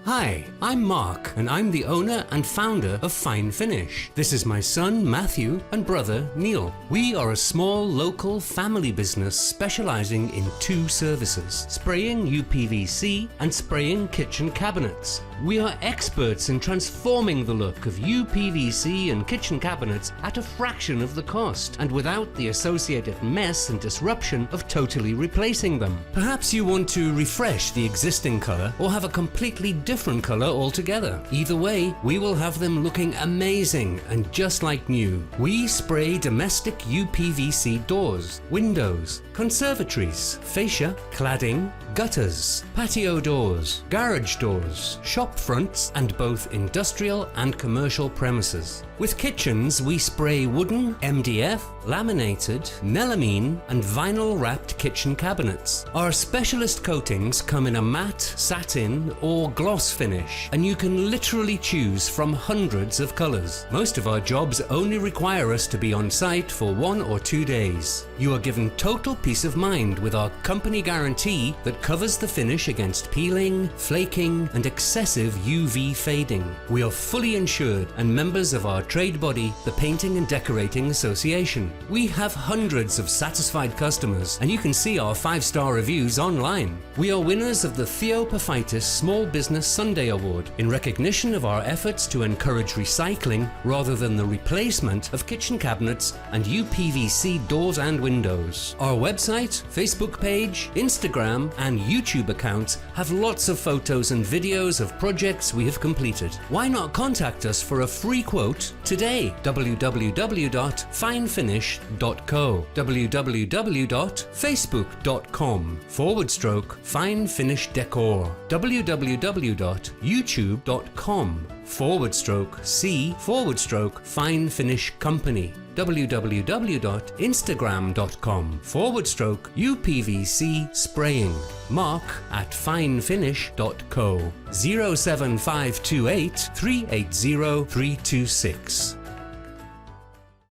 Hi, I'm Mark and I'm the owner and founder of Fine Finish. This is my son Matthew and brother Neil. We are a small local family business specialising in two services: spraying UPVC and spraying kitchen cabinets. We are experts in transforming the look of UPVC and kitchen cabinets at a fraction of the cost and without the associated mess and disruption of totally replacing them. Perhaps you want to refresh the existing colour or have a completely different colour altogether. Either way, we will have them looking amazing and just like new. We spray domestic UPVC doors, windows, conservatories, fascia, cladding, gutters, patio doors, garage doors, shop fronts, and both industrial and commercial premises. With kitchens, we spray wooden, MDF, laminated, melamine, and vinyl wrapped kitchen cabinets. Our specialist coatings come in a matte, satin, or gloss finish, and you can literally choose from hundreds of colours. Most of our jobs only require us to be on site for 1 or 2 days. You are given total peace of mind with our company guarantee that covers the finish against peeling, flaking, and excessive UV fading. We are fully insured and members of our trade body, the Painting and Decorating Association. We have hundreds of satisfied customers, and you can see our 5-star reviews online. We are winners of the Theopaphitis Small Business Sunday Award in recognition of our efforts to encourage recycling rather than the replacement of kitchen cabinets and UPVC doors and windows. Our website, Facebook page, Instagram, and YouTube accounts have lots of photos and videos of projects we have completed. Why not contact us for a free quote today? www.finefinish.co, www.facebook.com/Fine Finish Decor, www.youtube.com/C/Fine Finish Company, www.instagram.com/UPVC spraying, mark@finefinish.co, 07528 380 326.